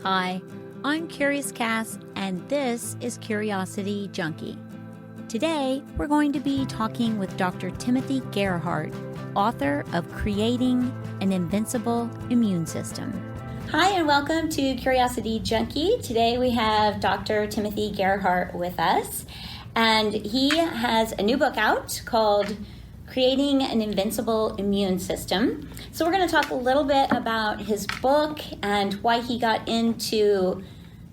Hi, I'm Curious Cass, and this is Curiosity Junkie. Today, we're going to be talking with Dr. Timothy Gerhart, author of Creating an Invincible Immune System. Hi, and welcome to Curiosity Junkie. Today, we have Dr. Timothy Gerhart with us, and he has a new book out called Creating an Invincible Immune System. So we're going to talk a little bit about his book and why he got into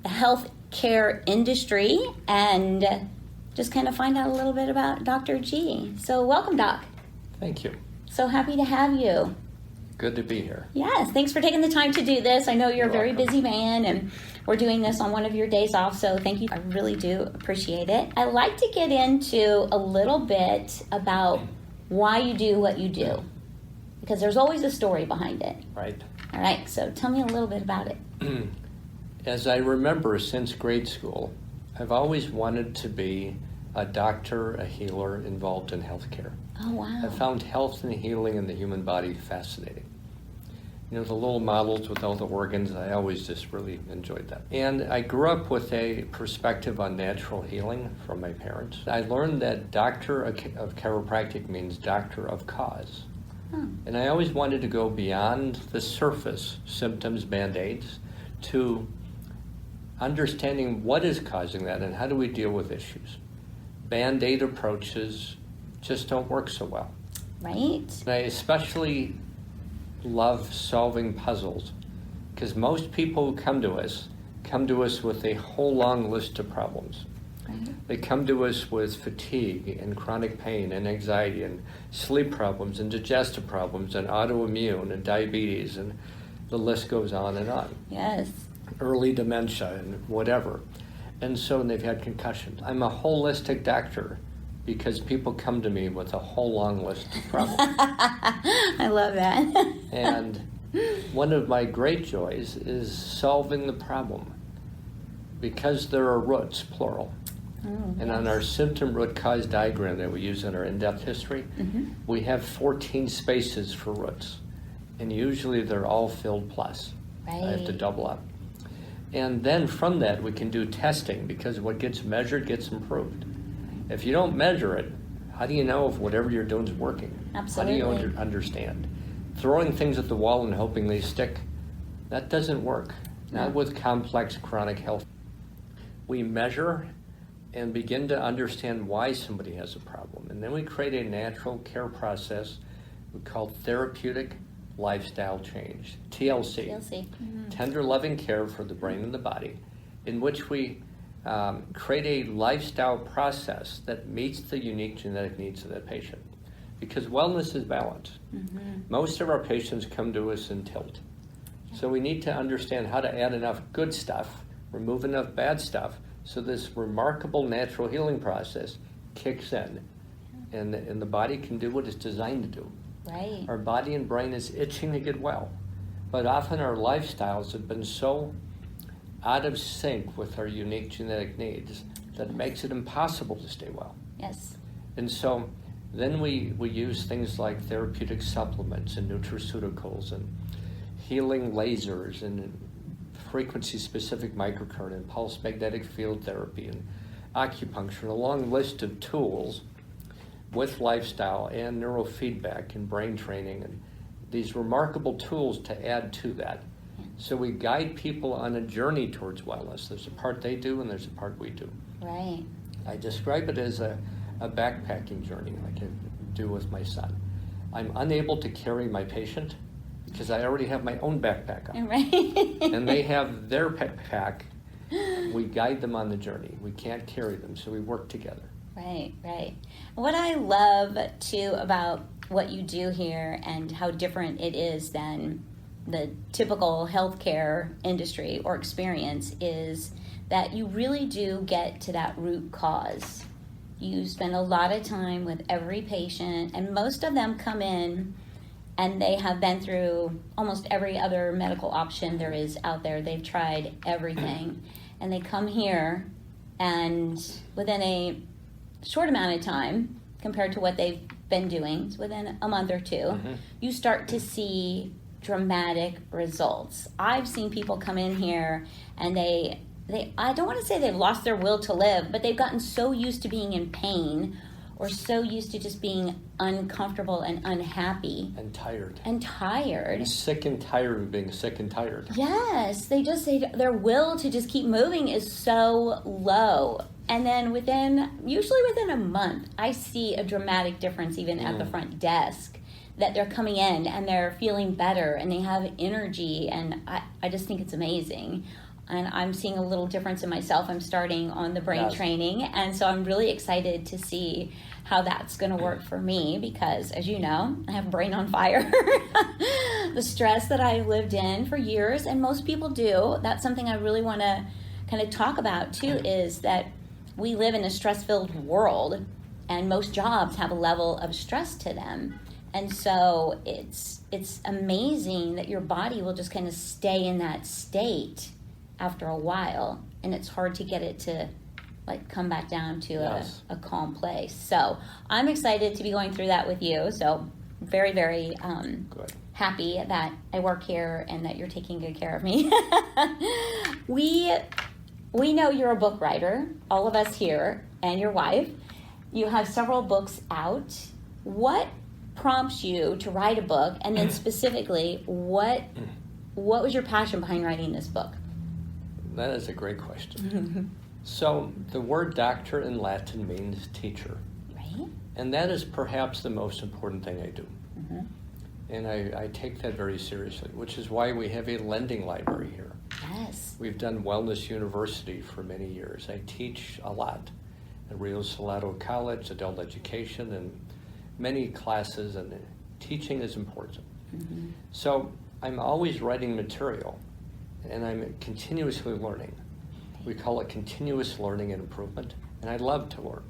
the healthcare industry and just kind of find out a little bit about Dr. G. So welcome, Doc. Thank you. So happy to have you. Good to be here. Yes, thanks for taking the time to do this. I know you're a very welcome. busy man, and we're doing this on one of your days off, so thank you. I really do appreciate it. I'd like to get into a little bit about why you do what you do, because there's always a story behind it. Right. All right, so tell me a little bit about it. As I remember since grade school, I've always wanted to be a doctor, a healer involved in healthcare. Oh, wow. I found health and healing in the human body fascinating. You know, the little models with all the organs, I always just really enjoyed that. And I grew up with a perspective on natural healing from my parents. I learned that doctor of chiropractic means doctor of cause. And I always wanted to go beyond the surface symptoms, band-aids, to understanding what is causing that and how do we deal with issues. Band-aid approaches just don't work so well. Right. And I especially love solving puzzles because most people who come to us with a whole long list of problems. Right. They come to us with fatigue and chronic pain and anxiety and sleep problems and digestive problems and autoimmune and diabetes, and the list goes on and on. Yes. Early dementia and whatever. And so they've had concussions. I'm a holistic doctor because people come to me with a whole long list of problems. I love that. And one of my great joys is solving the problem because there are roots, plural. And on our symptom root cause diagram that we use in our in-depth history, we have 14 spaces for roots. And usually they're all filled plus. Right. I have to double up. And then from that, we can do testing because what gets measured gets improved. If you don't measure it, how do you know if whatever you're doing is working? Absolutely. How do you understand? Throwing things at the wall and hoping they stick, that doesn't work. Not with complex chronic health. We measure and begin to understand why somebody has a problem. And then we create a natural care process we call therapeutic lifestyle change, TLC. Tender loving care for the brain and the body, in which we create a lifestyle process that meets the unique genetic needs of that patient. Because wellness is balance. Most of our patients come to us in tilt. So we need to understand how to add enough good stuff, remove enough bad stuff, so this remarkable natural healing process kicks in and the body can do what it's designed to do. Right. Our body and brain is itching to get well, but often our lifestyles have been so out of sync with our unique genetic needs that it makes it impossible to stay well. Yes. And so then we use things like therapeutic supplements and nutraceuticals and healing lasers and frequency-specific microcurrent and pulse magnetic field therapy and acupuncture, and a long list of tools with lifestyle and neurofeedback and brain training and these remarkable tools to add to that. So we guide people on a journey towards wellness. There's a part they do and there's a part we do. Right. I describe it as a backpacking journey like I do with my son. I'm unable to carry my patient because I already have my own backpack on. Right. And they have their pack. We guide them on the journey. We can't carry them, so we work together. Right, right. What I love, too, about what you do here and how different it is than the typical healthcare industry or experience is that you really do get to that root cause. You spend a lot of time with every patient, and most of them come in and they have been through almost every other medical option there is out there. They've tried everything. And they come here, and within a short amount of time, compared to what they've been doing, within a month or two, you start to see dramatic results. I've seen people come in here and they I don't want to say they've lost their will to live, but they've gotten so used to being in pain or so used to just being uncomfortable and unhappy. And tired. And sick and tired of being sick and tired. Yes, their will to just keep moving is so low. And then usually within a month, I see a dramatic difference even at the front desk, that they're coming in and they're feeling better and they have energy, and I just think it's amazing. And I'm seeing a little difference in myself. I'm starting on the brain training, and so I'm really excited to see how that's going to work for me because, as you know, I have brain on fire. The stress that I lived in for years, and most people do, that's something I really want to kind of talk about too, is that we live in a stress-filled world, and most jobs have a level of stress to them. And so it's amazing that your body will just kind of stay in that state after a while, and it's hard to get it to like come back down to a calm place. So I'm excited to be going through that with you. So very, very happy that I work here and that you're taking good care of me. We know you're a book writer, all of us here, and your wife. You have several books out. What prompts you to write a book, and then specifically, what was your passion behind writing this book? That is a great question. So the word doctor in Latin means teacher. Right. And that is perhaps the most important thing I do. And I take that very seriously, which is why we have a lending library here. Yes. We've done Wellness University for many years. I teach a lot at Rio Salado College, adult education, and many classes, and teaching is important. So I'm always writing material, and I'm continuously learning. We call it continuous learning and improvement, and I love to learn.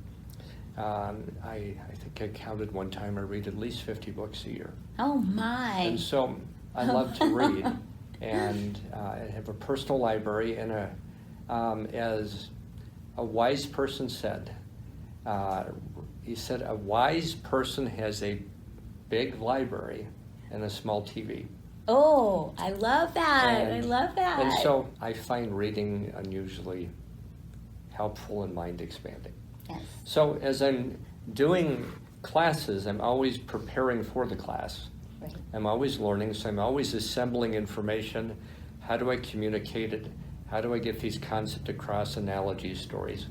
I think I counted one time I read at least 50 books a year. Oh my. And so I love to read, and I have a personal library, and as a wise person said, he said, a wise person has a big library and a small TV. Oh, I love that. I love that. And so I find reading unusually helpful and mind expanding. Yes. So as I'm doing classes, I'm always preparing for the class. Right. I'm always learning, so I'm always assembling information. How do I communicate it? How do I get these concepts across, analogies, stories?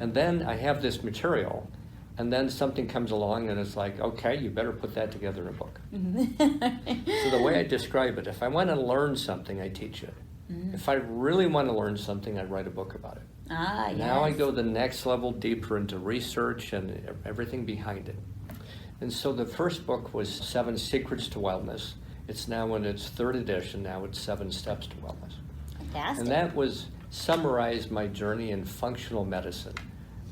And then I have this material, and then something comes along and it's like, okay, you better put that together in a book. So the way I describe it, if I want to learn something, I teach it. If I really want to learn something, I write a book about it. Now I go the next level deeper into research and everything behind it. And so the first book was 7 Secrets to Wellness. It's now in its 3rd edition. Now it's 7 Steps to Wellness. Fantastic. And that was summarized my journey in functional medicine,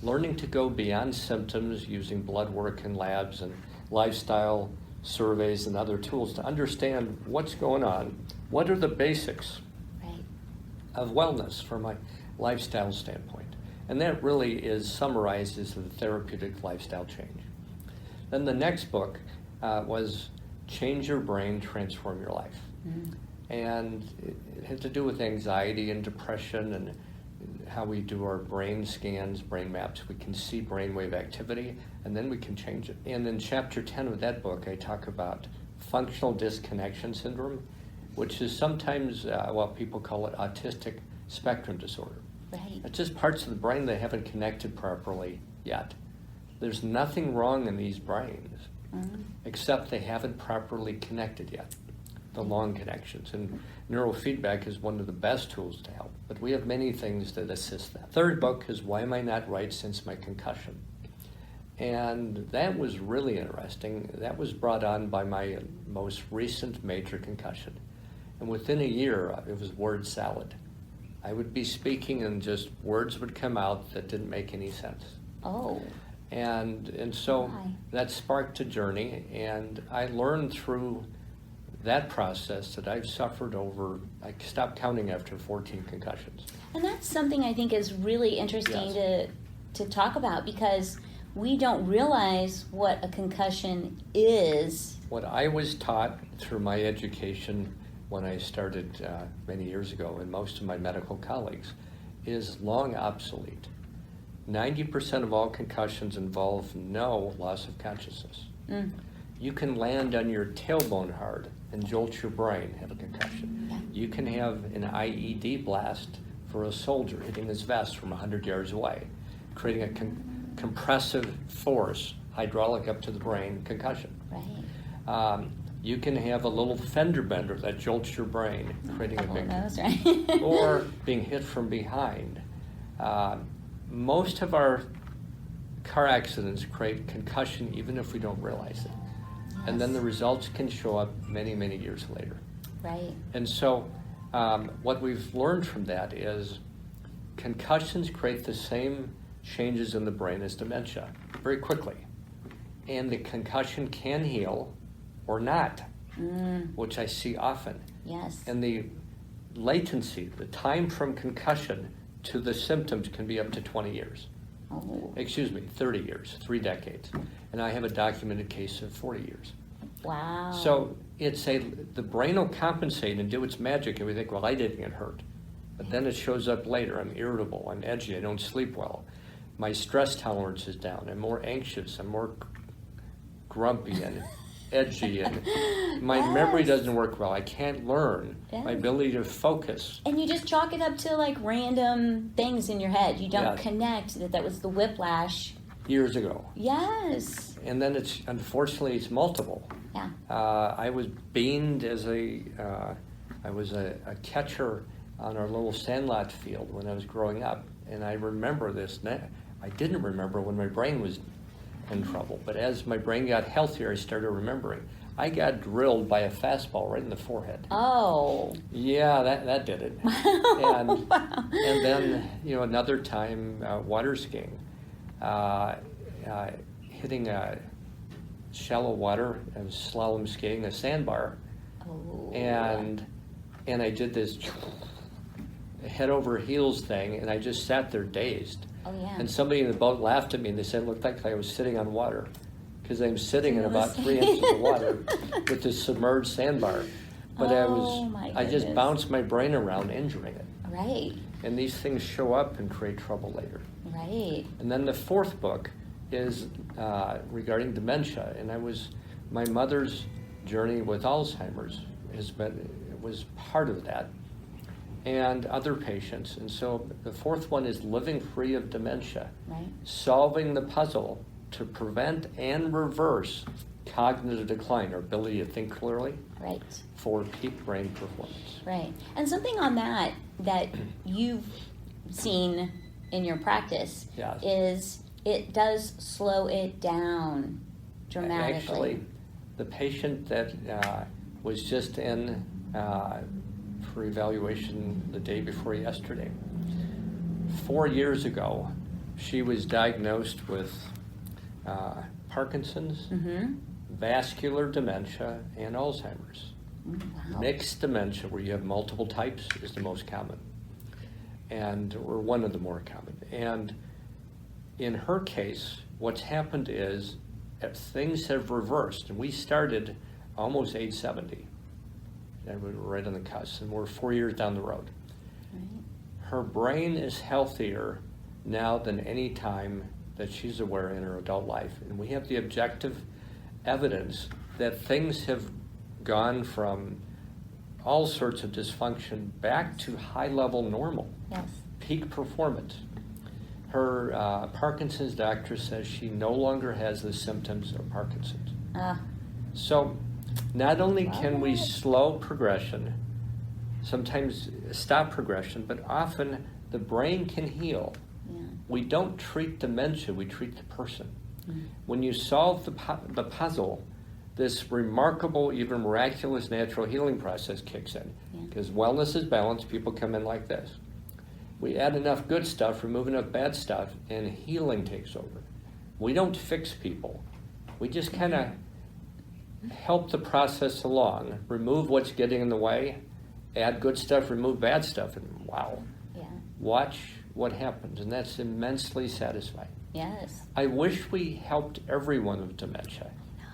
learning to go beyond symptoms using blood work and labs and lifestyle surveys and other tools to understand what's going on. What are the basics of wellness from a lifestyle standpoint? And that really is summarized as the therapeutic lifestyle change. Then the next book was Change Your Brain, Transform Your Life. And it had to do with anxiety and depression and how we do our brain scans, brain maps. We can see brainwave activity, and then we can change it. And in chapter 10 of that book, I talk about functional disconnection syndrome, which is sometimes what people call it autistic spectrum disorder. Right. It's just parts of the brain that haven't connected properly yet. There's nothing wrong in these brains, except they haven't properly connected yet, the long connections. And neurofeedback is one of the best tools to help, but we have many things that assist that. Third book is Why Am I Not Right Since My Concussion? And that was really interesting. That was brought on by my most recent major concussion. And within a year, it was word salad. I would be speaking and just words would come out that didn't make any sense. Oh. And so that sparked a journey, and I learned through that process that I've suffered over, I stopped counting after 14 concussions. And that's something I think is really interesting to talk about, because we don't realize what a concussion is. What I was taught through my education when I started many years ago, and most of my medical colleagues, is long obsolete. 90% of all concussions involve no loss of consciousness. Mm. You can land on your tailbone hard and jolt your brain, have a concussion. Yeah. You can have an IED blast for a soldier hitting his vest from 100 yards away, creating a compressive force, hydraulic up to the brain, concussion. Right. You can have a little fender bender that jolts your brain, creating a big, nose, right? or being hit from behind. Most of our car accidents create concussion even if we don't realize it. Yes. And then the results can show up many, many years later. Right. And so what we've learned from that is concussions create the same changes in the brain as dementia very quickly. And the concussion can heal or not, which I see often. Yes. And the latency, the time from concussion to the symptoms can be up to 20 years. Oh. 30 years, 3 decades. And I have a documented case of 40 years. Wow. So the brain will compensate and do its magic, and we think, well, I didn't get hurt. But then it shows up later. I'm irritable, I'm edgy, I don't sleep well. My stress tolerance is down, I'm more anxious, I'm more grumpy and edgy, and my memory doesn't work well. I can't learn. My ability to focus. And you just chalk it up to like random things in your head. You don't Yes. connect that was the whiplash. Years ago. Yes. And then unfortunately it's multiple. Yeah. I was beaned as I was a catcher on our little sandlot field when I was growing up, and I remember this. I didn't remember when my brain was in trouble, but as my brain got healthier, I started remembering. I got drilled by a fastball right in the forehead. Oh. Yeah, that did it. And, and then, another time, water skiing, hitting a shallow water, I was slalom skiing a sandbar, and I did this head over heels thing, and I just sat there dazed. Oh, yeah. And somebody in the boat laughed at me, and they said it looked like I was sitting on water, because I'm sitting in about 3 inches of water with this submerged sandbar. But I just bounced my brain around, injuring it. Right. And these things show up and create trouble later. Right. And then the fourth book is regarding dementia, and my mother's journey with Alzheimer's was part of that, and other patients. And so the fourth one is living free of dementia, Right. solving the puzzle to prevent and reverse cognitive decline, or ability to think clearly, Right. for peak brain performance. Right. And something on that you've seen in your practice Yes. is it does slow it down dramatically. Actually, the patient that was just in for evaluation the day before yesterday, 4 years ago, she was diagnosed with Parkinson's, vascular dementia, and Alzheimer's. Wow. Mixed dementia, where you have multiple types, is the most common, or one of the more common. And in her case, what's happened is things have reversed, and we started almost age 70, and we were right on the cusp, and we're 4 years down the road. Right. Her brain is healthier now than any time that she's aware in her adult life, and we have the objective evidence that things have gone from all sorts of dysfunction back to high-level normal, Yes. peak performance. Her Parkinson's doctor says she no longer has the symptoms of Parkinson's. So not only can we slow progression, sometimes stop progression, but often the brain can heal. Yeah. We don't treat dementia, we treat the person. When you solve the puzzle, this remarkable, even miraculous natural healing process kicks in. Because wellness is balance, people come in like this. We add enough good stuff, remove enough bad stuff, and healing takes over. We don't fix people. We just kind of help the process along, remove what's getting in the way, add good stuff, remove bad stuff, and wow. Yeah. Watch what happens, and that's immensely satisfying. Yes. I wish we helped everyone with dementia.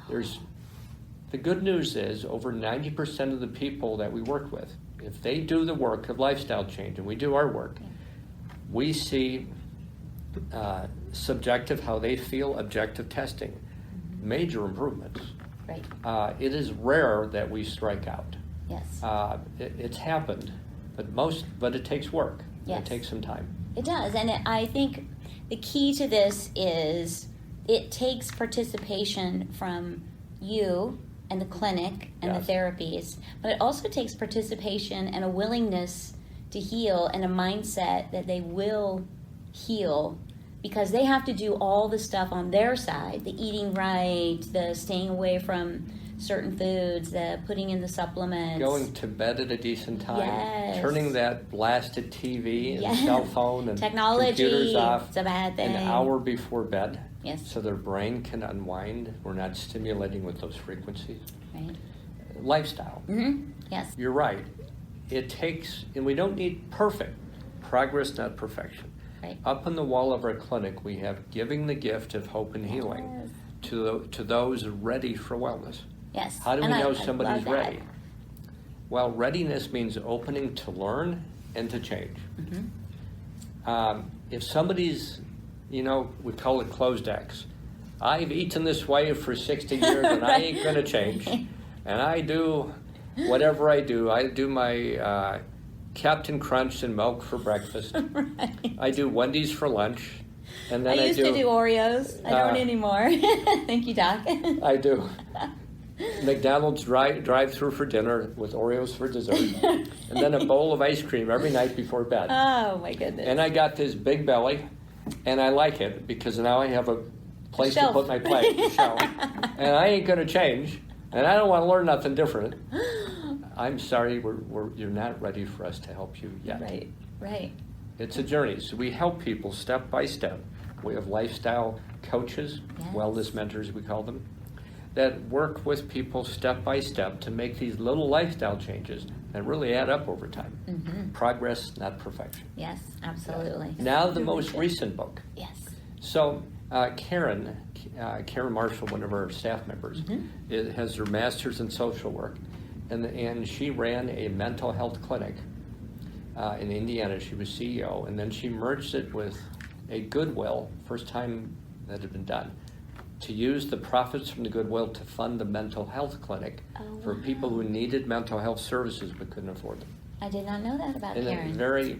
The good news is over 90% of the people that we work with, if they do the work of lifestyle change, and we do our work, we see subjective, how they feel, objective testing, major improvements. Right. It is rare that we strike out. Yes. It's happened, but it takes work. Yes. It takes some time. It does, and I think the key to this is it takes participation from you and the clinic and Yes. the therapies, but it also takes participation and a willingness to heal and a mindset that they will heal, because they have to do all the stuff on their side, the eating right, the staying away from certain foods, the putting in the supplements. Going to bed at a decent time, Yes. turning that blasted TV and Yes. cell phone and Technology, computers off it's a bad thing. an hour before bed, Yes. so their brain can unwind. We're not stimulating with those frequencies. Right. Lifestyle. Yes. You're right. It takes, and we don't need perfect progress, not perfection. Right. Up on the wall of our clinic, we have giving the gift of hope and healing Yes. to those ready for wellness. Yes. How do we And know I somebody's love that. ready? Well, readiness means opening to learn and to change. If somebody's, we call it closed X. I've eaten this way for 60 years and I ain't going to change. And I do whatever I do. I do my Captain Crunch and milk for breakfast. Right. I do Wendy's for lunch. And then I used to do Oreos. I don't anymore. Thank you, Doc. I do McDonald's drive-through for dinner with Oreos for dessert, and then a bowl of ice cream every night before bed. Oh my goodness. And I got this big belly, and I like it because now I have a place to Shelf. put my plate, a shelf. And I ain't going to change, and I don't want to learn nothing different. I'm sorry, you're not ready for us to help you yet. Right. It's a journey. So we help people step by step. We have lifestyle coaches, Yes. wellness mentors we call them, that work with people step by step to make these little lifestyle changes that really add up over time. Progress, not perfection. Yes, absolutely. Now the most recent book. Yes. So Karen Marshall, one of our staff members, has her master's in social work, and she ran a mental health clinic in Indiana. She was CEO, and then she merged it with a Goodwill, first time that had been done, to use the profits from the Goodwill to fund the mental health clinic for people who needed mental health services but couldn't afford them. I did not know that about And Karen. it's very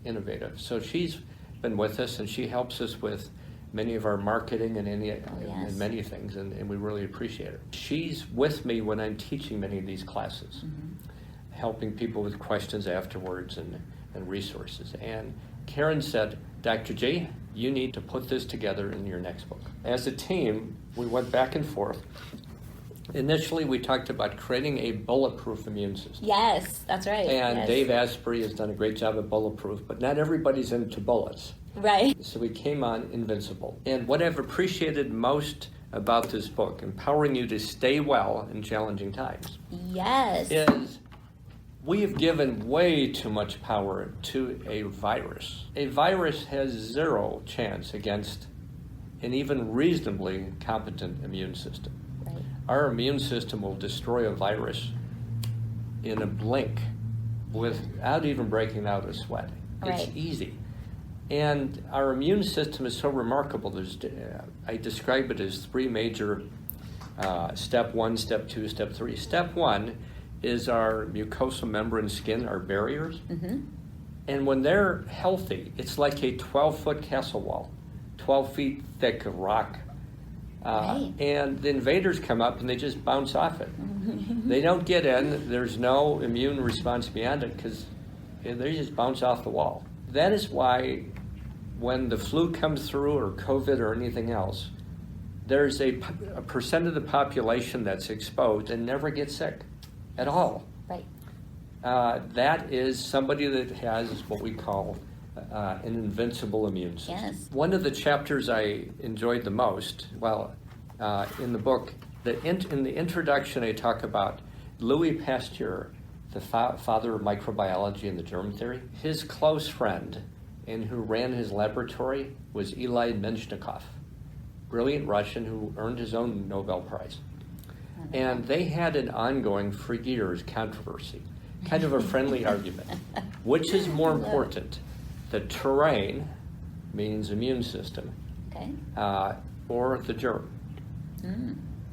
innovative. So she's been with us, and she helps us with many of our marketing and and many things, and we really appreciate her. She's with me when I'm teaching many of these classes, helping people with questions afterwards and resources. And Karen said, Dr. G, you need to put this together in your next book. As a team, we went back and forth. Initially, we talked about creating a bulletproof immune system. Yes, that's right. And yes. Dave Asprey has done a great job at bulletproof, but not everybody's into bullets. Right. So we came on Invincible. And what I've appreciated most about this book, empowering you to stay well in challenging times, Yes. is we have given way too much power to a virus. A virus has zero chance against an even reasonably competent immune system. Right. Our immune system will destroy a virus in a blink without even breaking out a sweat. Right. It's easy. And our immune system is so remarkable. I describe it as three major step 1, step 2, step 3. Step 1 is our mucosal membrane skin, our barriers. And when they're healthy, it's like a 12-foot castle wall, 12 feet thick of rock. Right. And the invaders come up and they just bounce off it. They don't get in. There's no immune response beyond it because they just bounce off the wall. That is why when the flu comes through or COVID or anything else, there's a percent of the population that's exposed and never gets sick at all. Right. That is somebody that has what we call an invincible immune system. Yes. One of the chapters I enjoyed the most, in the book, in the introduction I talk about Louis Pasteur, the father of microbiology and the germ theory. His close friend and who ran his laboratory was Eli Menshnikov, brilliant Russian who earned his own Nobel Prize. And they had an ongoing, for years, controversy, kind of a friendly argument. Which is more important, the terrain, means immune system, Okay. or the germ?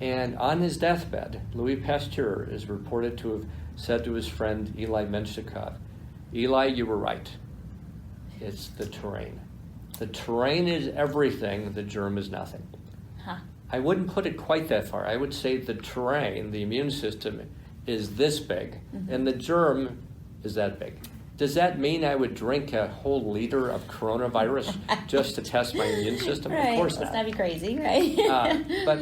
And on his deathbed, Louis Pasteur is reported to have said to his friend Eli Menshnikov, Eli, you were right. It's the terrain. The terrain is everything, the germ is nothing. Huh. I wouldn't put it quite that far. I would say the terrain, the immune system, is this big, and the germ is that big. Does that mean I would drink a whole liter of coronavirus just to test my immune system? Right. Of course not. Let's not be crazy, right? But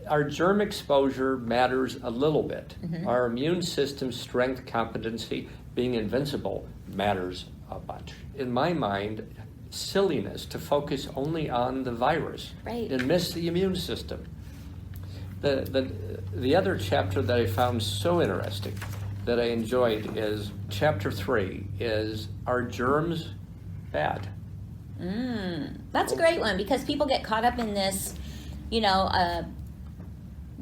our germ exposure matters a little bit. Our immune system strength competency, being invincible, matters a bunch. In my mind, silliness to focus only on the virus Right. and miss the immune system. The other chapter that I found so interesting that I enjoyed is chapter 3 is, are germs bad? That's a great one because people get caught up in this,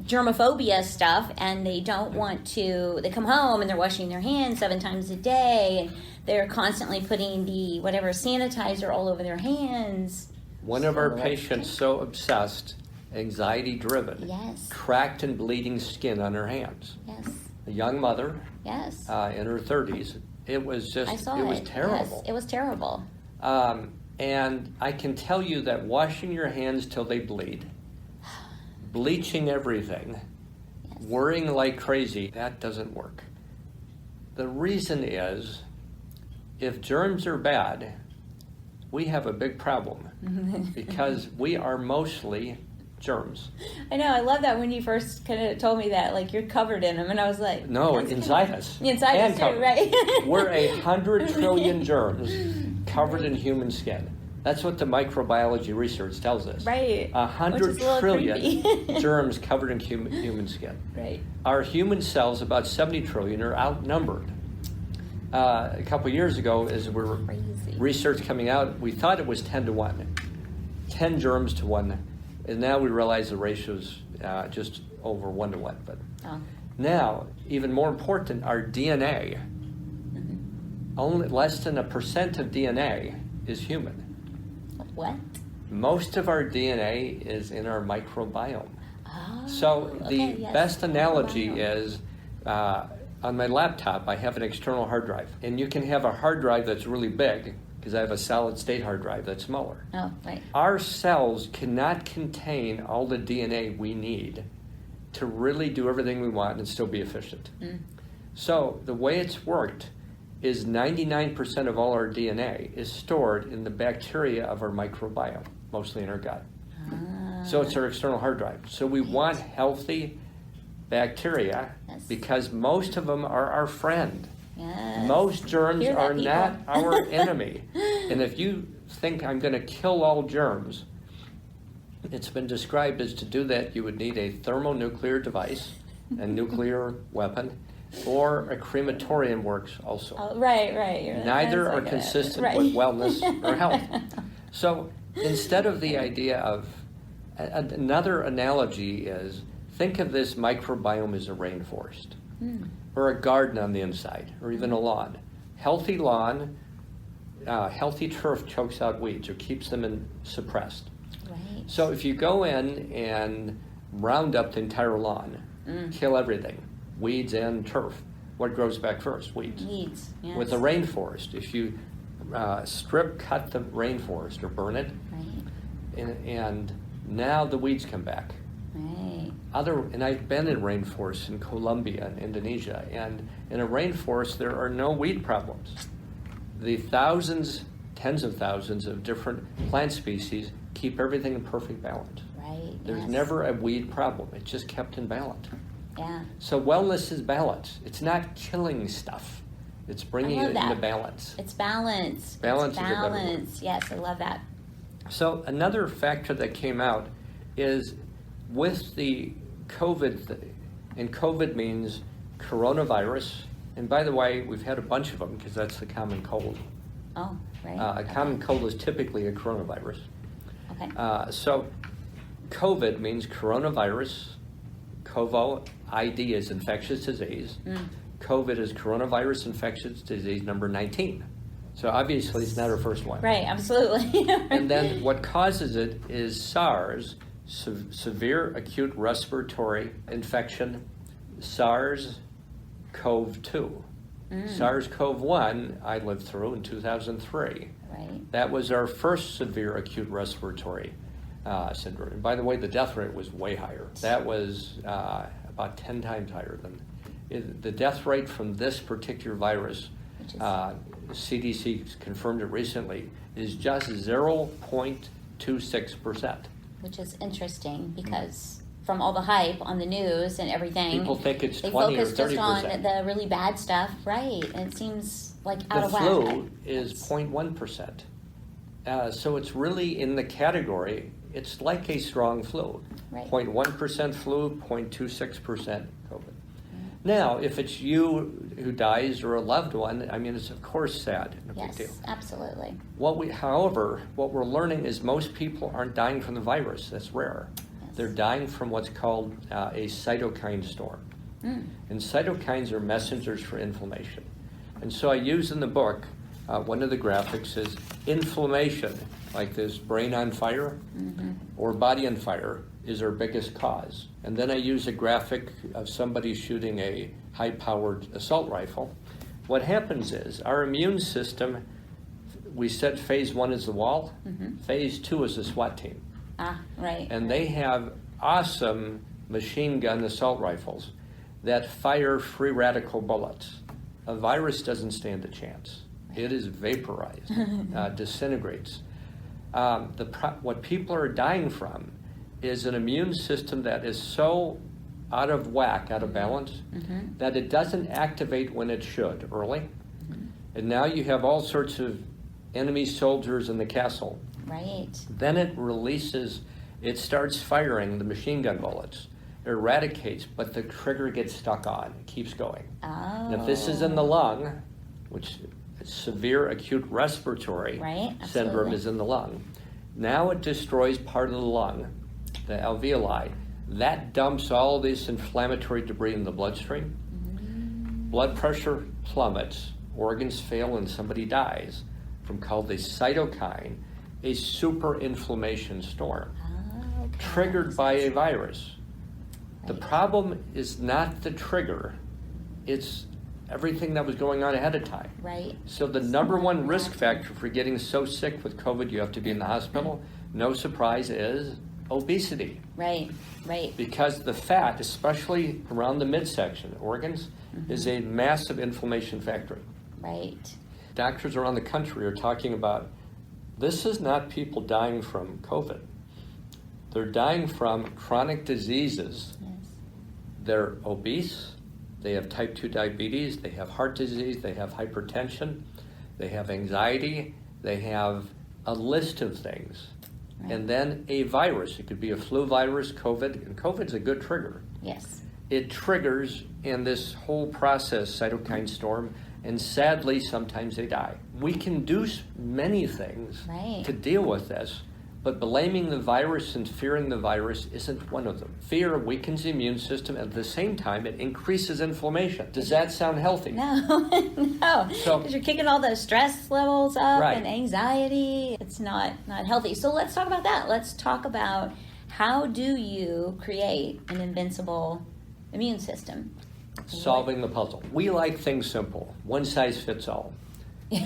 germophobia stuff, and they don't want to. They come home and they're washing their hands 7 times a day, and they're constantly putting the whatever sanitizer all over their hands. One of our patients, so obsessed, anxiety-driven, Yes. cracked and bleeding skin on her hands. Yes. A young mother Yes. in her 30s. It was just, I saw it was it. terrible. Yes, it was terrible. And I can tell you that washing your hands till they bleed, bleaching everything, Yes. worrying like crazy, that doesn't work. The reason is, if germs are bad, we have a big problem because we are mostly germs. I know. I love that when you first kind of told me that, like you're covered in them, and I was like, No, that's inside kinda- us. Inside And us covered. too, right? We're 100 trillion germs covered in human skin. That's what the microbiology research tells us. Right. 100 Which is a little trillion creepy. germs covered in human skin. Right. Our human cells, about 70 trillion, are outnumbered. A couple years ago, as we were Crazy. research coming out, we thought it was 10 to 1. 10 germs to 1. And now we realize the ratio's just over 1 to 1. But Oh. now, even more important, our DNA, only less than 1% of DNA is human. What? Most of our DNA is in our microbiome. Oh, So the okay, yes. best analogy Microbiome. is, on my laptop, I have an external hard drive. And you can have a hard drive that's really big, because I have a solid state hard drive that's smaller. Oh, right. Our cells cannot contain all the DNA we need to really do everything we want and still be efficient. So the way it's worked is 99% of all our DNA is stored in the bacteria of our microbiome, mostly in our gut. So it's our external hard drive. So we want healthy bacteria Yes. because most of them are our friend. Yes. Most germs Hear that, are people? not our enemy. And if you think I'm going to kill all germs, it's been described as to do that you would need a thermonuclear device, a nuclear weapon, or a crematorium works also. Oh, right. Neither That's are like consistent right. with wellness or health. So instead of the idea of, another analogy is, think of this microbiome as a rainforest or a garden on the inside or even a lawn. Healthy lawn, healthy turf chokes out weeds or keeps them suppressed. Right. So if you go in and round up the entire lawn, kill everything, weeds and turf, what grows back first? Weeds. Weeds. Yes. With a rainforest, if you strip cut the rainforest or burn it, Right. and now the weeds come back. Right. And I've been in rainforests in Colombia and Indonesia, and in a rainforest there are no weed problems. The thousands, tens of thousands of different plant species keep everything in perfect balance. Right. There's yes. never a weed problem. It's just kept in balance. Yeah. So wellness is balance. It's not killing stuff. It's bringing I love it that. into balance. It's balance. Balance It's is a better word. balance. Yes, I love that. So another factor that came out is with the COVID, and COVID means coronavirus. And by the way, we've had a bunch of them because that's the common cold. Oh, right. A common cold is typically a coronavirus. Okay. So COVID means coronavirus. COVID is infectious disease. COVID is coronavirus infectious disease number 19. So obviously it's not our first one. Right, absolutely. And then what causes it is SARS, severe acute respiratory infection, SARS-CoV-2. SARS-CoV-1 I lived through in 2003. Right. That was our first severe acute respiratory syndrome. And by the way, the death rate was way higher. That was about 10 times higher than the death rate from this particular virus. CDC confirmed it recently, is just 0.26%. Which is interesting because from all the hype on the news and everything, people think it's they 20 or focus 30%. just on the really bad stuff, right? And it seems like out of whack. The flu is 0.1%. So it's really in the category, it's like a strong flu. Right. 0.1% flu, 0.26% COVID. Now, if it's you who dies or a loved one, I mean, it's of course sad. No big deal. Yes, absolutely. However, what we're learning is most people aren't dying from the virus. That's rare. Yes. They're dying from what's called a cytokine storm. And cytokines are messengers for inflammation. And so I use in the book, one of the graphics is inflammation, like this brain on fire or body on fire, is our biggest cause. And then I use a graphic of somebody shooting a high-powered assault rifle. What happens is our immune system, we said phase 1 is the wall, phase 2 is the SWAT team. Right. And they have awesome machine gun assault rifles that fire free radical bullets. A virus doesn't stand a chance. It is vaporized, disintegrates. What people are dying from is an immune system that is so out of whack, out of balance, that it doesn't activate when it should early. And now you have all sorts of enemy soldiers in the castle. Right. Then it releases, it starts firing the machine gun bullets, eradicates, but the trigger gets stuck on, it keeps going. Oh. And if this is in the lung, which severe acute respiratory syndrome is in the lung, now it destroys part of the lung, the alveoli. That dumps all this inflammatory debris in the bloodstream. Blood pressure plummets, organs fail, and somebody dies from called a cytokine, a super inflammation storm triggered by a virus. The problem is not the trigger, it's everything that was going on ahead of time. Right. So the number one risk factor for getting so sick with COVID, you have to be in the hospital, no surprise, is obesity. Right, right. Because the fat, especially around the midsection, organs, is a massive inflammation factory. Right. Doctors around the country are talking about, this is not people dying from COVID. They're dying from chronic diseases. Yes. They're obese, they have type 2 diabetes, they have heart disease, they have hypertension, they have anxiety, they have a list of things. Right. And then a virus, it could be a flu virus, COVID, and COVID's a good trigger. Yes. It triggers in this whole process, cytokine storm, and sadly, sometimes they die. We can do many things to deal with this, but blaming the virus and fearing the virus isn't one of them. Fear weakens the immune system, and at the same time, it increases inflammation. Does that sound healthy? No, no. Because you're kicking all the stress levels up and anxiety. It's not healthy. So let's talk about that. Let's talk about how do you create an invincible immune system? Solving the puzzle. We like things simple. One size fits all.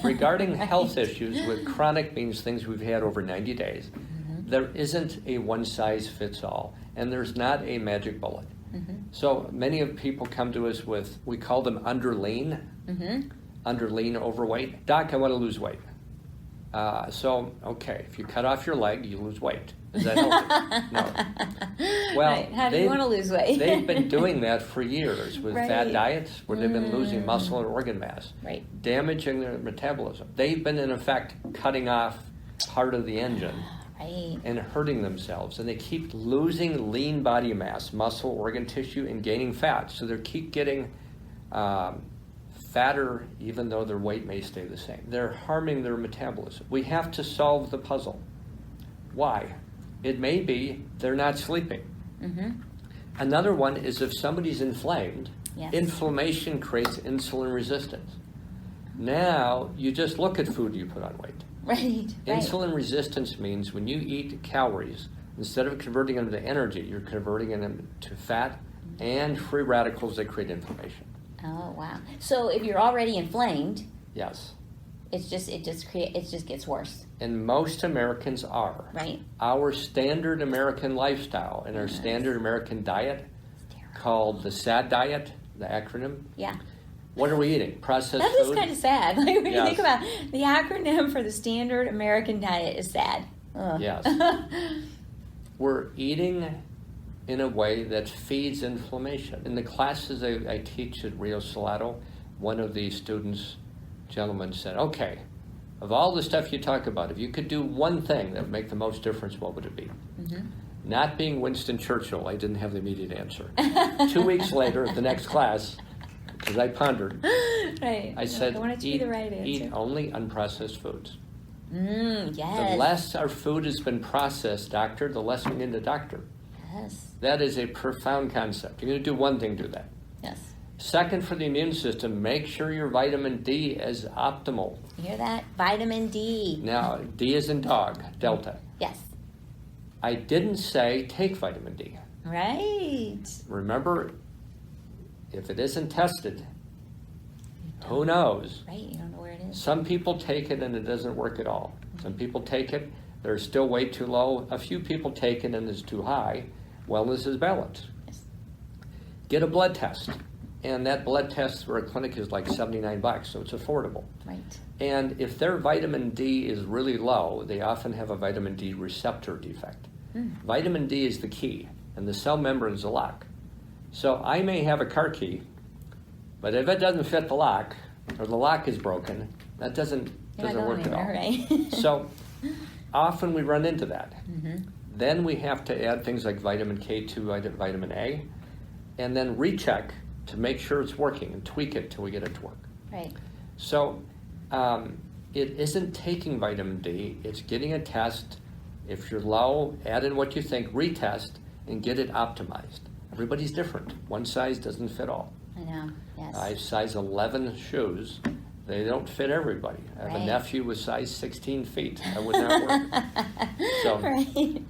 Regarding health issues with chronic means things we've had over 90 days, there isn't a one size fits all, and there's not a magic bullet. So many of people come to us with, we call them under lean, overweight. Doc, I want to lose weight. Okay, if you cut off your leg, you lose weight. Is that healthy? No. Well, how do you want to lose weight? They've been doing that for years with fad diets where they've been losing muscle and organ mass, damaging their metabolism. They've been, in effect, cutting off part of the engine and hurting themselves. And they keep losing lean body mass, muscle, organ tissue, and gaining fat. So they keep getting fatter even though their weight may stay the same. They're harming their metabolism. We have to solve the puzzle. Why? It may be they're not sleeping. Mm-hmm. Another one is if somebody's inflamed, Yes. inflammation creates insulin resistance. Now, you just look at food you put on weight. Right. Insulin resistance means when you eat calories, instead of converting them to energy, you're converting them to fat and free radicals that create inflammation. Oh, wow. So if you're already inflamed, Yes. it just gets worse. And most Americans are. Right. Our standard American lifestyle and our standard American diet, called the SAD diet, the acronym. Yeah. What are we eating? Processed That food? is kind of sad. Like when you Yes. think about it, the acronym for the standard American diet is SAD. Ugh. Yes. We're eating in a way that feeds inflammation. In the classes I teach at Rio Salado, one of the students, gentlemen, said, okay, of all the stuff you talk about, if you could do one thing that would make the most difference, what would it be? Mm-hmm. Not being Winston Churchill, I didn't have the immediate answer. 2 weeks later, at the next class, because I pondered, Right. I said, I want it to be the right answer. eat only unprocessed foods. Yes. The less our food has been processed, doctor, the less we need a doctor. Yes. That is a profound concept. You're going to do one thing, do that. Yes. Second, for the immune system, make sure your vitamin D is optimal. You hear that? Vitamin D. Now, D is in dog, delta. Yes. I didn't say take vitamin D. Right. Remember, if it isn't tested, who knows? Right. You don't know where it is. Some people take it and it doesn't work at all. Some people take it, they're still way too low. A few people take it and it's too high. Wellness is balance. Yes. Get a blood test. And that blood test for a clinic is like $79, so it's affordable. Right. And if their vitamin D is really low, they often have a vitamin D receptor defect. Vitamin D is the key, and the cell membrane is the lock. So I may have a car key, but if it doesn't fit the lock, or the lock is broken, that doesn't work at all. Right. So often we run into that. Mm-hmm. Then we have to add things like vitamin K2, vitamin A, and then recheck to make sure it's working and tweak it till we get it to work. Right. So it isn't taking vitamin D, it's getting a test. If you're low, add in what you think, retest, and get it optimized. Everybody's different. One size doesn't fit all. I know. Yes. I have size 11 shoes. They don't fit everybody. I have a Right. nephew with size 16 feet. That would not work. So, right.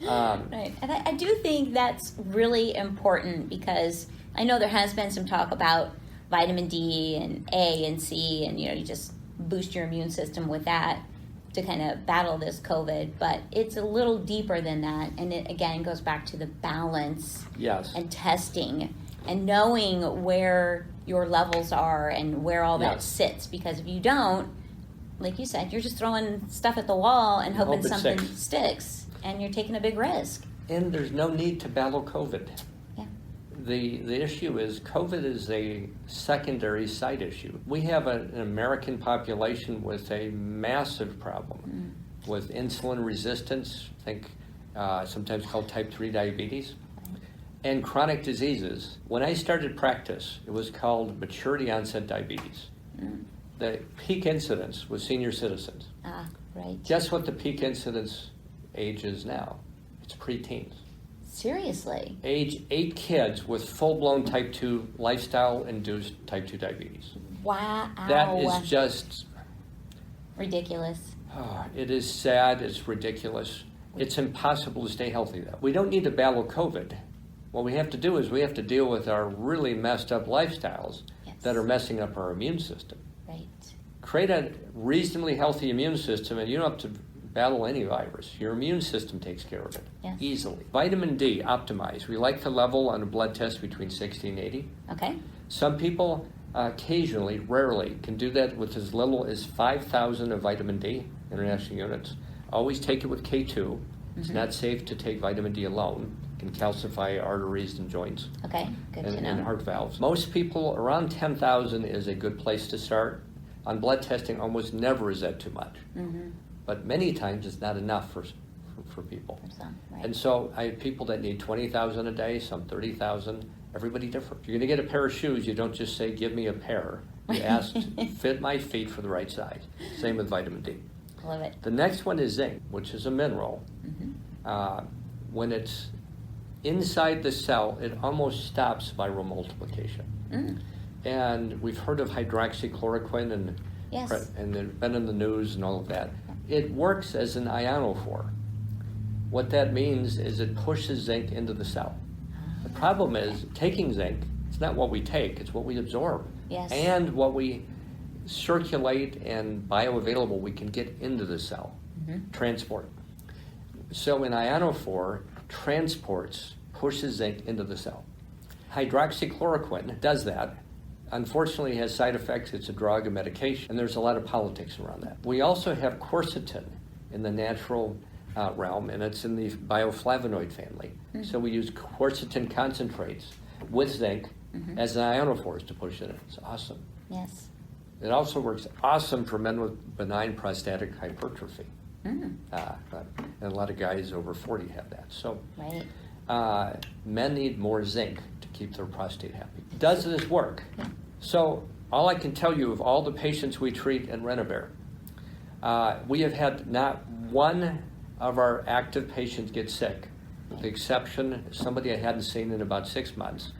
Right. And I do think that's really important because I know there has been some talk about vitamin D and A and C, and you just boost your immune system with that to kind of battle this COVID. But it's a little deeper than that, and it again goes back to the balance yes. and testing and knowing where your levels are and where all that Yes. sits. Because if you don't, like you said, you're just throwing stuff at the wall and hoping Hope it something sticks. sticks, and you're taking a big risk. And there's no need to battle COVID. Yeah. The issue is COVID is a secondary side issue. We have an American population with a massive problem with insulin resistance, sometimes called type 3 diabetes, and chronic diseases. When I started practice, it was called maturity onset diabetes. The peak incidence was senior citizens. Ah, right. Guess what the peak incidence age is now? It's preteens. Seriously. Age 8 kids with full-blown type 2 lifestyle-induced type 2 diabetes. Wow. That is just, ridiculous. it is sad, it's ridiculous. It's impossible to stay healthy though. We don't need to battle COVID. What we have to do is we have to deal with our really messed up lifestyles Yes. that are messing up our immune system. Right. Create a reasonably healthy immune system and you don't have to battle any virus. Your immune system takes care of it Yes. easily. Vitamin D, optimize. We like the level on a blood test between 60 and 80. Okay. Some people occasionally, rarely, can do that with as little as 5,000 of vitamin D, international units. Always take it with K2. It's not safe to take vitamin D alone. It can calcify arteries and joints Okay. Good to know. and heart valves. Most people, around 10,000 is a good place to start. On blood testing, almost never is that too much. Mm-hmm. But many times it's not enough for people. For some, right. And so I have people that need 20,000 a day, some 30,000, everybody different. If you're going to get a pair of shoes, you don't just say, give me a pair. You asked, fit my feet for the right size. Same with vitamin D. Love it. The next one is zinc, which is a mineral. When it's inside the cell, it almost stops viral multiplication. And we've heard of hydroxychloroquine and they've been in the news and all of that. It works as an ionophore. What that means is it pushes zinc into the cell. The problem is taking zinc, it's not what we take, it's what we absorb. Yes. And what we circulate and bioavailable we can get into the cell, transport. So an ionophore transports, pushes zinc into the cell. Hydroxychloroquine does that. Unfortunately, it has side effects. It's a drug, a medication, and there's a lot of politics around that. We also have quercetin in the natural realm, and it's in the bioflavonoid family. So we use quercetin concentrates with zinc as an ionophores to push it in. It's awesome. Yes. It also works awesome for men with benign prostatic hypertrophy. And a lot of guys over 40 have that. So men need more zinc to keep their prostate happy. Does this work? So all I can tell you of all the patients we treat in Renovare, we have had not one of our active patients get sick, with the exception of somebody I hadn't seen in about 6 months.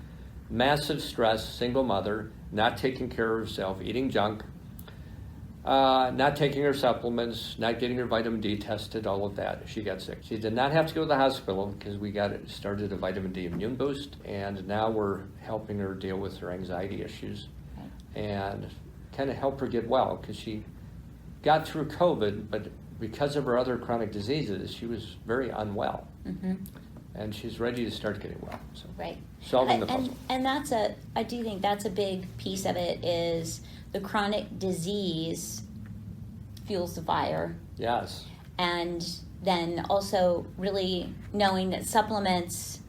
Massive stress, single mother, not taking care of herself, eating junk, not taking her supplements, not getting her vitamin D tested, all of that. She got sick. She did not have to go to the hospital because we started a vitamin D immune boost, and now we're helping her deal with her anxiety issues and kind of help her get well, because she got through COVID, but because of her other chronic diseases, she was very unwell. And she's ready to start getting well. So solving the puzzle. And I do think that's a big piece of it, is the chronic disease fuels the fire. Yes. And then also really knowing that supplements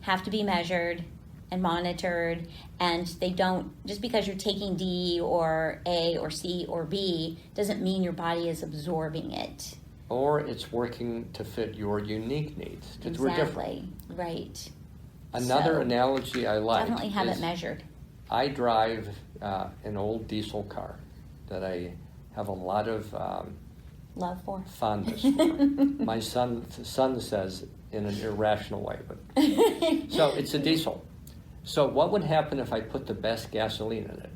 have to be measured and monitored, and they don't, just because you're taking D or A or C or B doesn't mean your body is absorbing it. Or it's working to fit your unique needs, because we're different. Right. Another analogy I like definitely have it measured. I drive an old diesel car that I have a lot of love for, fondness for. My son says in an irrational way, but so it's a diesel. So what would happen if I put the best gasoline in it?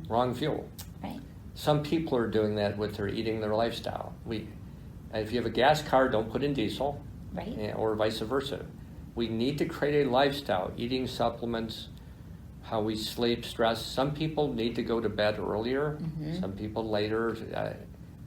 Wrong fuel. Right. Some people are doing that with their eating, their lifestyle. If you have a gas car, don't put in diesel, or vice versa. We need to create a lifestyle, eating supplements, how we sleep, stress. Some people need to go to bed earlier, some people later.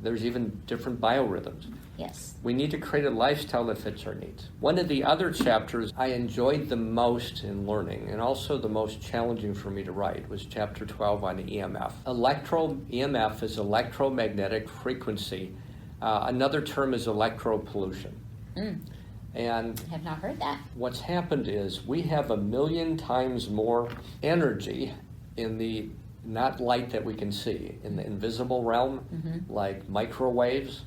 There's even different biorhythms. Yes. We need to create a lifestyle that fits our needs. One of the other chapters I enjoyed the most in learning, and also the most challenging for me to write, was chapter 12 on EMF. EMF is electromagnetic frequency. Another term is electropollution. And I have not heard that. What's happened is we have 1 million times more energy in the, not light that we can see, in the invisible realm, like microwaves,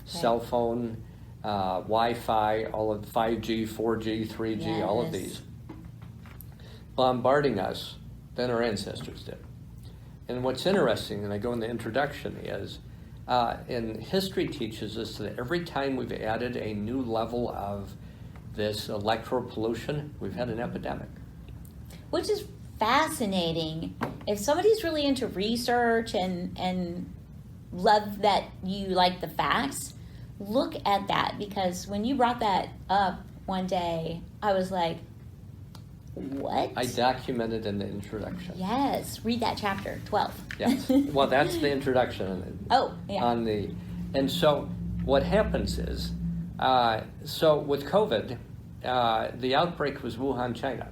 cell phone, Wi-Fi, all of 5G, 4G, 3G, all of these, bombarding us than our ancestors did. And what's interesting, and I go in the introduction, is and history teaches us that every time we've added a new level of this electropollution, we've had an epidemic. Which is fascinating. If somebody's really into research and love that you like the facts, look at that, because when you brought that up one day, I was like, what? I documented in the introduction. Yes, read that chapter 12. Yes. Well, that's the introduction. And so what happens is, so with COVID, the outbreak was Wuhan, China.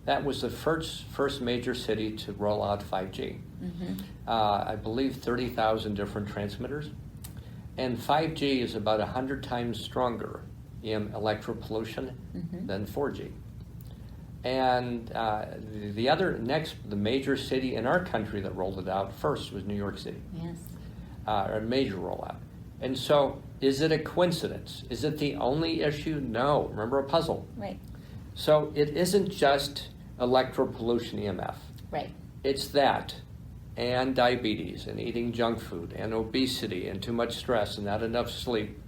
That was the first major city to roll out 5G. I believe 30,000 different transmitters. And 5G is about 100 times stronger in electropollution than 4G. And the major city in our country that rolled it out first was New York City. Yes. A major rollout. And so, is it a coincidence? Is it the only issue? No. Remember, a puzzle. Right. So it isn't just electropollution EMF. Right. It's that and diabetes and eating junk food and obesity and too much stress and not enough sleep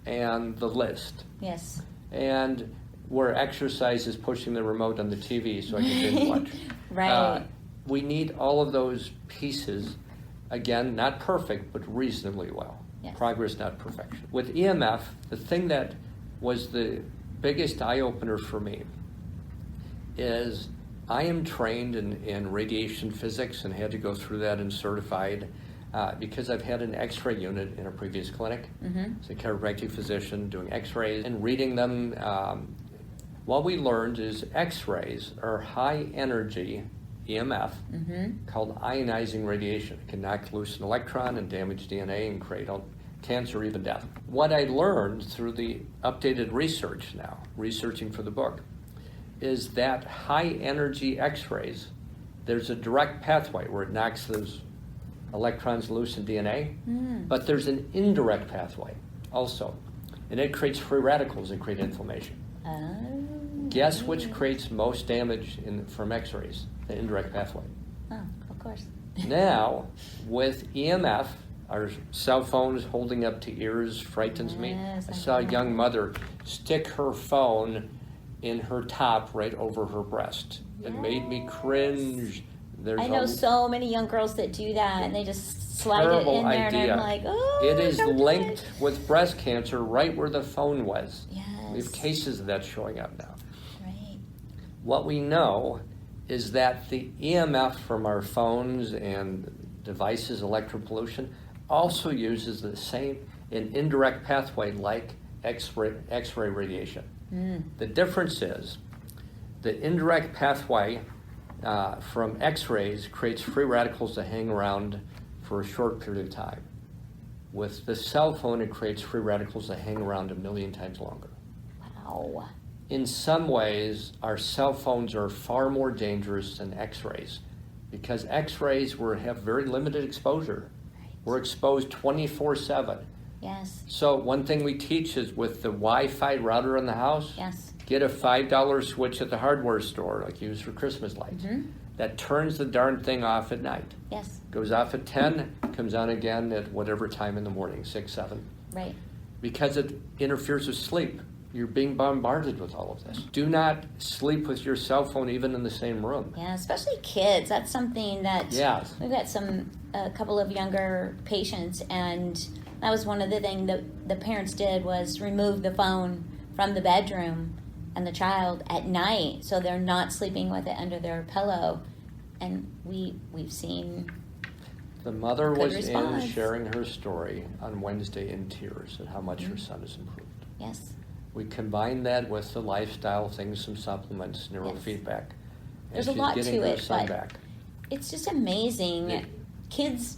and the list. Yes. And where exercise is pushing the remote on the TV so I can binge watch. Right. We need all of those pieces, again, not perfect, but reasonably well. Yes. Progress, not perfection. With EMF, the thing that was the biggest eye-opener for me is I am trained in radiation physics and had to go through that and certified because I've had an X-ray unit in a previous clinic. As a chiropractic physician doing X-rays and reading them. What we learned is X-rays are high-energy EMF called ionizing radiation. It can knock loose an electron and damage DNA and create cancer or even death. What I learned through the updated research now, researching for the book, is that high-energy X-rays, there's a direct pathway where it knocks those electrons loose in DNA, but there's an indirect pathway also, and it creates free radicals that create inflammation. Guess which creates most damage from X-rays? The indirect pathway. Oh, of course. Now, with EMF, our cell phones holding up to ears frightens me. I saw a young mother stick her phone in her top right over her breast. It made me cringe. I know so many young girls that do that, and they just slide it in there, idea. and I'm like, oh, it is linked with breast cancer right where the phone was. Yes. We have cases of that showing up now. Right. What we know is that the EMF from our phones and devices, electropollution, also uses the same an indirect pathway like X-ray radiation. The difference is the indirect pathway from X-rays creates free radicals that hang around for a short period of time. With the cell phone, it creates free radicals that hang around 1,000,000 times longer. Wow. In some ways, our cell phones are far more dangerous than X-rays because X-rays have very limited exposure. Right. We're exposed 24/7. Yes. So one thing we teach is with the Wi-Fi router in the house, Yes. get a $5 switch at the hardware store, like used for Christmas lights, that turns the darn thing off at night. Yes. Goes off at 10, comes on again at whatever time in the morning, 6, 7. Right. Because it interferes with sleep. You're being bombarded with all of this. Do not sleep with your cell phone even in the same room. Yeah, especially kids. That's something that we've got a couple of younger patients, and that was one of the things that the parents did was remove the phone from the bedroom and the child at night so they're not sleeping with it under their pillow. And we've seen the mother was response. in sharing her story on Wednesday in tears at how much her son has improved. Yes. We combine that with the lifestyle things, some supplements, neurofeedback. There's a lot to it, but back. It's just amazing.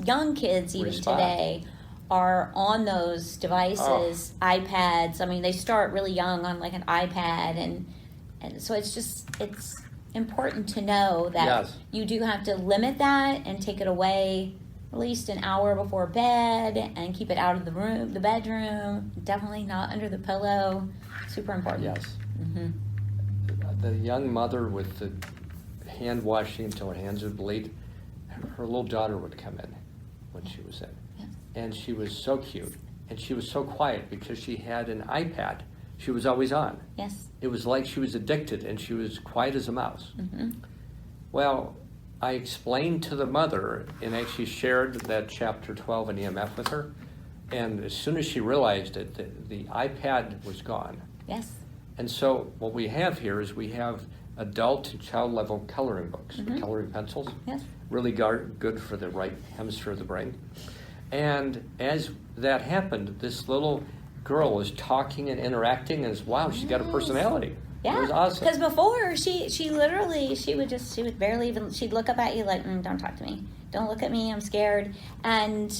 Young kids even Respond. today are on those devices, iPads. I mean, they start really young on like an iPad, and so it's important to know that you do have to limit that and take it away at least an hour before bed and keep it out of the bedroom, definitely not under the pillow. Super important. Yes. The young mother with the hand washing until her hands would bleed, her little daughter would come in when she was in. Yes. And she was so cute. And she was so quiet because she had an iPad. She was always on. Yes. It was like she was addicted and she was quiet as a mouse. Well, I explained to the mother and actually shared that chapter 12 in EMF with her. And as soon as she realized it, the iPad was gone. Yes. And so what we have here is we have adult to child level coloring books, coloring pencils. Yes. Really good for the right hemisphere of the brain. And as that happened, this little girl was talking and interacting, and wow, she's got a personality. Yeah, it was awesome. Because before she would barely even, she'd look up at you like, don't talk to me, don't look at me, I'm scared. And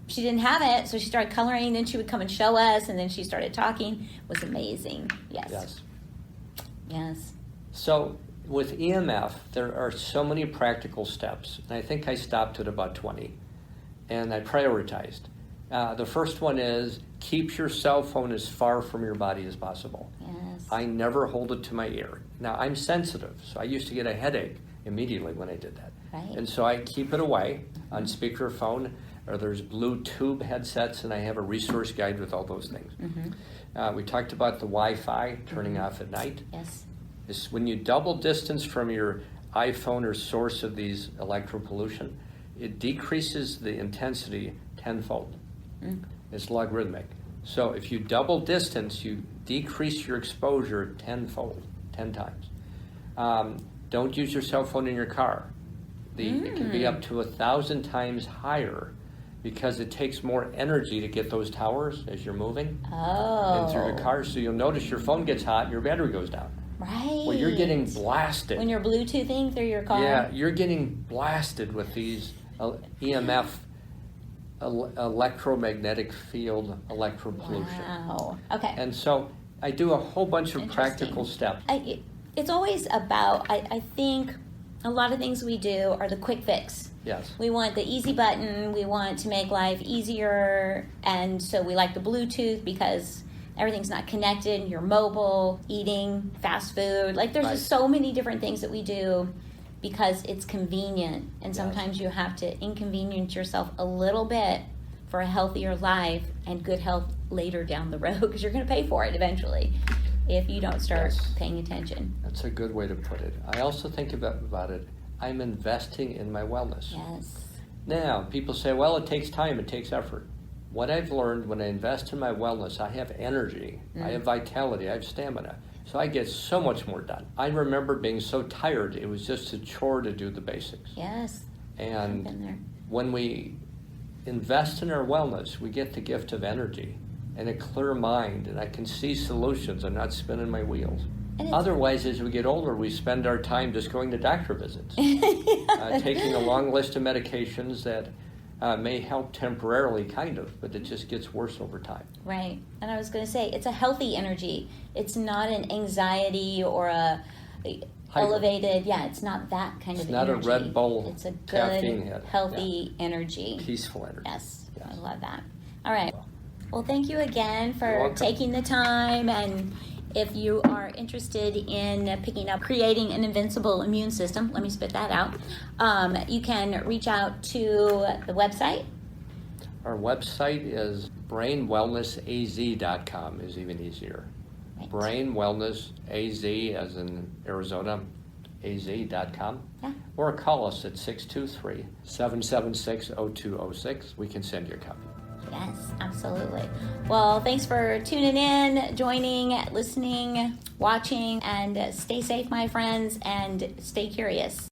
she didn't have it, so she started coloring, then she would come and show us, and then she started talking. It was amazing. Yes. So with EMF, there are so many practical steps, and I think I stopped at about 20, and I prioritized. The first one is keep your cell phone as far from your body as possible. Yes. I never hold it to my ear. Now, I'm sensitive, so I used to get a headache immediately when I did that. Right. And so I keep it away on speakerphone, or there's blue tube headsets, and I have a resource guide with all those things. We talked about the Wi-Fi turning off at night. Yes. When you double distance from your iPhone or source of these electropollution, it decreases the intensity tenfold. It's logarithmic. So if you double distance, you decrease your exposure tenfold, 10 times. Don't use your cell phone in your car. It can be up to 1,000 times higher because it takes more energy to get those towers as you're moving and through the car. So you'll notice your phone gets hot and your battery goes down. Right. Well, you're getting blasted. When you're Bluetoothing through your car? Yeah, you're getting blasted with these EMF, electromagnetic field electropollution. Wow. Okay. And so I do a whole bunch of practical steps. It's always about, I think a lot of things we do are the quick fix. Yes. We want the easy button. We want to make life easier. And so we like the Bluetooth because everything's not connected. You're mobile, eating, fast food. Like there's just so many different things that we do because it's convenient. And sometimes you have to inconvenience yourself a little bit for a healthier life and good health later down the road because you're going to pay for it eventually if you don't start paying attention. That's a good way to put it. I also think about it, I'm investing in my wellness. Yes. Now, people say, well, it takes time, it takes effort. What I've learned when I invest in my wellness, I have energy, I have vitality, I have stamina. So I get so much more done. I remember being so tired, it was just a chore to do the basics. Yes. And I've been there. when we invest in our wellness, we get the gift of energy and a clear mind, and I can see solutions. I'm not spinning my wheels. Otherwise, as we get older, we spend our time just going to doctor visits, taking a long list of medications that may help temporarily, kind of, but it just gets worse over time. Right. And I was going to say, it's a healthy energy. It's not an anxiety or a elevated, it's not that kind of energy. It's not a Red Bull It's a good, caffeine hit. healthy energy. Peaceful energy. Yes, I love that. All right. Well, thank you again for taking the time. And if you are interested in picking up Creating an Invincible Immune System, let me spit that out, you can reach out to the website. Our website is brainwellnessaz.com is even easier. Right. Brainwellnessaz, as in Arizona, az.com. Yeah. Or call us at 623-776-0206. We can send you a copy. Yes, absolutely. Well, thanks for tuning in, joining, listening, watching, and stay safe, my friends, and stay curious.